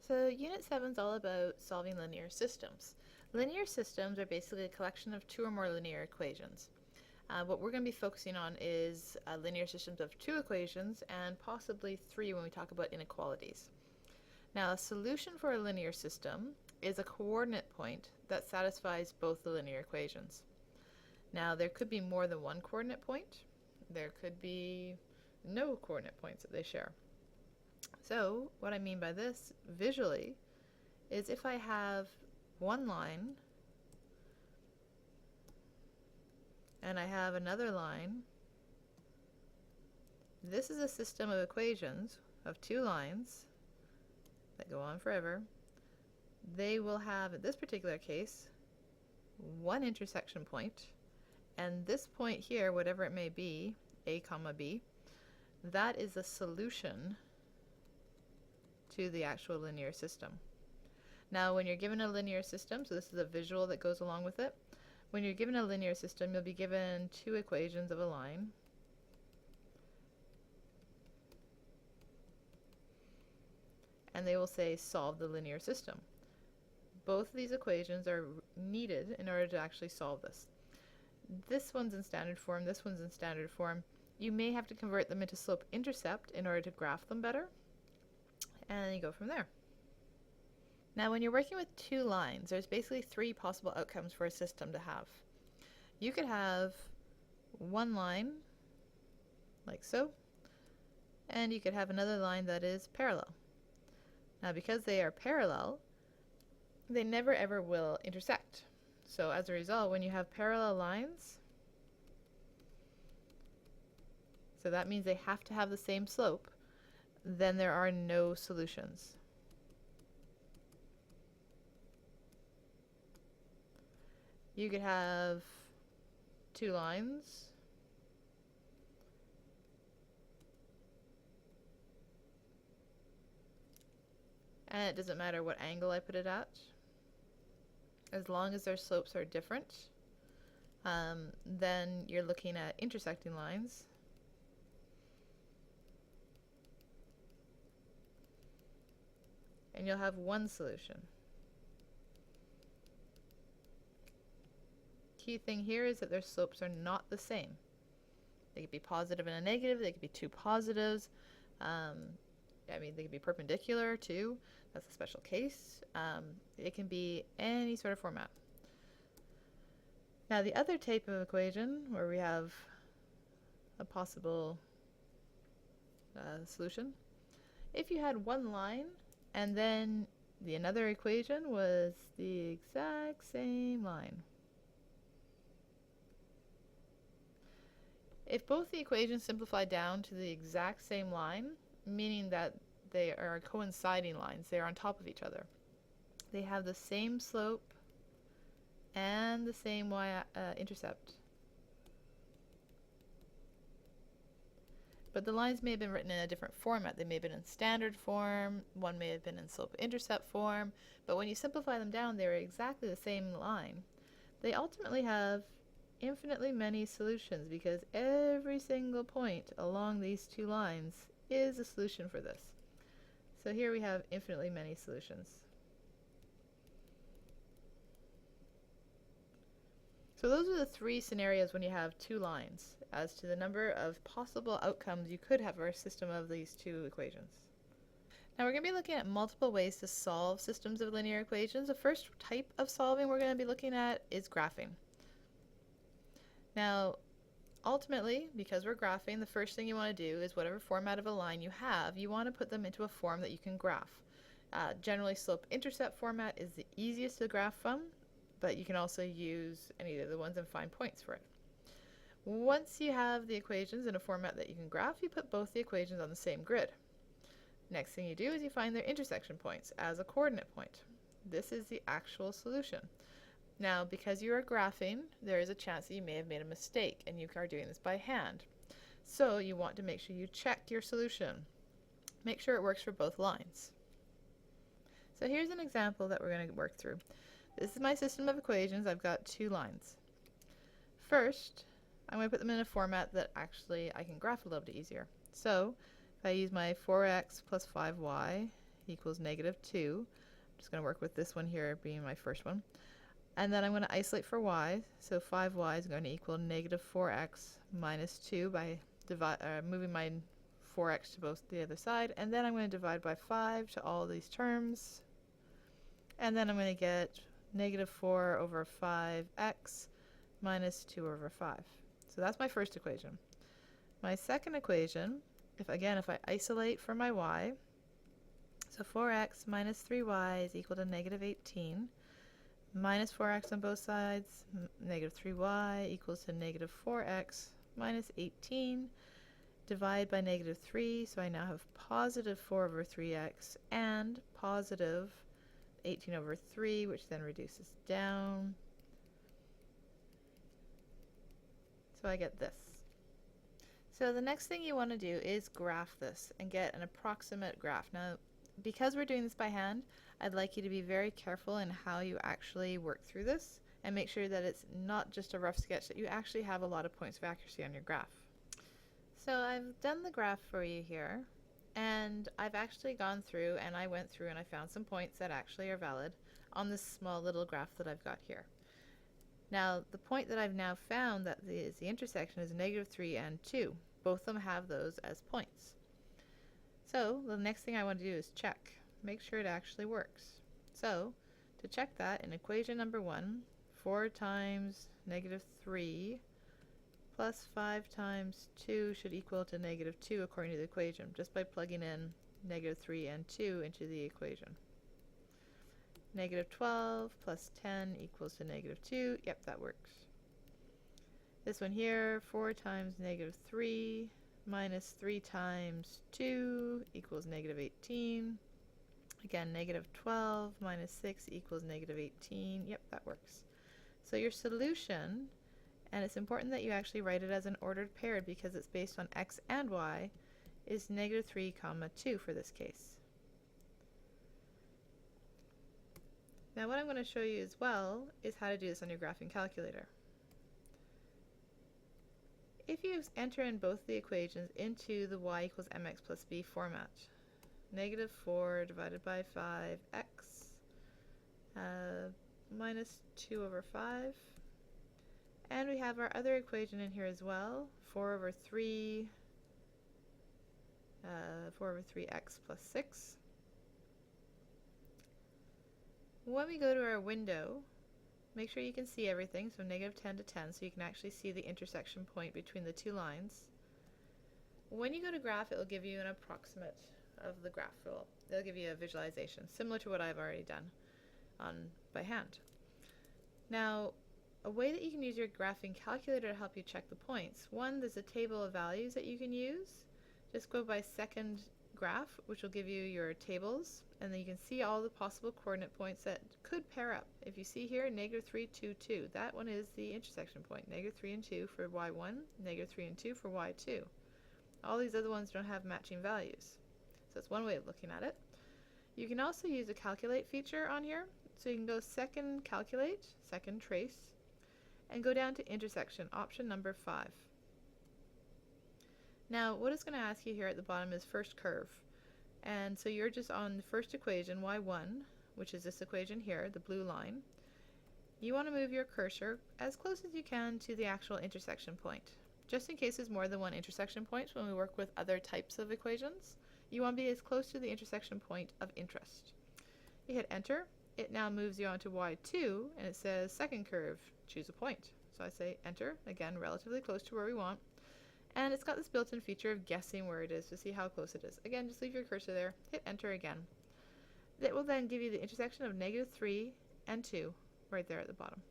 So Unit 7 is all about solving linear systems. Linear systems are basically a collection of two or more linear equations. What we're going to be focusing on is linear systems of two equations and possibly three when we talk about inequalities. Now, a solution for a linear system is a coordinate point that satisfies both the linear equations. Now, there could be more than one coordinate point. There could be no coordinate points that they share. So what I mean by this visually is if I have one line and I have another line, this is a system of equations of two lines that go on forever. They will have, in this particular case, one intersection point, and this point here, whatever it may be, a comma b, that is a solution to the actual linear system. Now when you're given a linear system, so this is a visual that goes along with it, when you're given a linear system you'll be given two equations of a line. And they will say solve the linear system. Both of these equations are needed in order to actually solve this. This one's in standard form, this one's in standard form. You may have to convert them into slope-intercept in order to graph them better. And then you go from there. Now when you're working with two lines, there's basically three possible outcomes for a system to have. You could have one line, like so, and you could have another line that is parallel. Now because they are parallel, they never ever will intersect. So as a result, when you have parallel lines, so that means they have to have the same slope, then there are no solutions. You could have two lines, and it doesn't matter what angle I put it at, as long as their slopes are different. Then you're looking at intersecting lines. And you'll have one solution. Key thing here is that their slopes are not the same. They could be positive and a negative, they could be two positives. They could be perpendicular too. That's a special case. It can be any sort of format. Now the other type of equation where we have a possible solution, if you had one line and then another equation was the exact same line. If both the equations simplify down to the exact same line, meaning that they are coinciding lines, they are on top of each other, they have the same slope and the same y-intercept. But the lines may have been written in a different format. They may have been in standard form, one may have been in slope-intercept form, but when you simplify them down, they're exactly the same line. They ultimately have infinitely many solutions because every single point along these two lines is a solution for this. So here we have infinitely many solutions. So those are the three scenarios when you have two lines as to the number of possible outcomes you could have for a system of these two equations. Now we're going to be looking at multiple ways to solve systems of linear equations. The first type of solving we're going to be looking at is graphing. Now ultimately, because we're graphing, the first thing you want to do is whatever format of a line you have, you want to put them into a form that you can graph. Generally slope-intercept format is the easiest to graph from, but you can also use any of the ones and find points for it. Once you have the equations in a format that you can graph, you put both the equations on the same grid. Next thing you do is you find their intersection points as a coordinate point. This is the actual solution. Now, because you are graphing, there is a chance that you may have made a mistake, and you are doing this by hand. So you want to make sure you check your solution. Make sure it works for both lines. So here's an example that we're going to work through. This is my system of equations. I've got two lines. First, I'm going to put them in a format that actually I can graph a little bit easier. So if I use my 4x plus 5y equals negative 2. I'm just going to work with this one here being my first one. And then I'm going to isolate for y. So 5y is going to equal negative 4x minus 2 by moving my 4x to both the other side. And then I'm going to divide by 5 to all these terms. And then I'm going to get negative 4 over 5x minus 2 over 5. So that's my first equation. My second equation, if I isolate for my y, so 4x minus 3y is equal to negative 18. Minus 4x on both sides, negative 3y equals to negative 4x minus 18. Divide by negative 3, so I now have positive 4 over 3x and positive 18 over 3, which then reduces down. So I get this. So the next thing you want to do is graph this and get an approximate graph. Now, because we're doing this by hand, I'd like you to be very careful in how you actually work through this and make sure that it's not just a rough sketch, that you actually have a lot of points of accuracy on your graph. So I've done the graph for you here, and I've actually gone through and I went through and I found some points that actually are valid on this small little graph that I've got here. Now, the point that I've now found that is the intersection is negative 3 and 2. Both of them have those as points. So the next thing I want to do is check. Make sure it actually works. So to check that, in equation number 1, 4 times negative 3 plus 5 times 2 should equal to negative 2 according to the equation, just by plugging in negative 3 and 2 into the equation. Negative 12 plus 10 equals to negative 2. Yep, that works. This one here, 4 times negative 3 minus 3 times 2 equals negative 18. Again, negative 12 minus 6 equals negative 18. Yep, that works. So your solution, and it's important that you actually write it as an ordered pair because it's based on x and y, is negative 3 comma 2 for this case. Now what I'm going to show you as well is how to do this on your graphing calculator. If you enter in both the equations into the y equals mx plus b format, negative 4 divided by 5x minus 2 over 5, and we have our other equation in here as well, 4 over 3x plus 6. When we go to our window, make sure you can see everything, so negative 10 to 10, so you can actually see the intersection point between the two lines. When you go to graph, it will give you an approximate of the graph. It'll give you a visualization, similar to what I've already done by hand. Now, a way that you can use your graphing calculator to help you check the points. One, there's a table of values that you can use. Just go by second graph, which will give you your tables, and then you can see all the possible coordinate points that could pair up. If you see here, negative 3, 2, 2, that one is the intersection point. Negative 3 and 2 for y1, negative 3 and 2 for y2. All these other ones don't have matching values. So that's one way of looking at it. You can also use a calculate feature on here. So you can go second calculate, second trace, and go down to intersection, option number 5. Now what it's going to ask you here at the bottom is first curve. And so you're just on the first equation, y1, which is this equation here, the blue line. You want to move your cursor as close as you can to the actual intersection point. Just in case there's more than one intersection point when we work with other types of equations, you want to be as close to the intersection point of interest. You hit enter. It now moves you on to y2, and it says second curve, choose a point. So I say enter, again relatively close to where we want. And it's got this built-in feature of guessing where it is to see how close it is. Again, just leave your cursor there, hit enter again. It will then give you the intersection of negative 3 and 2 right there at the bottom.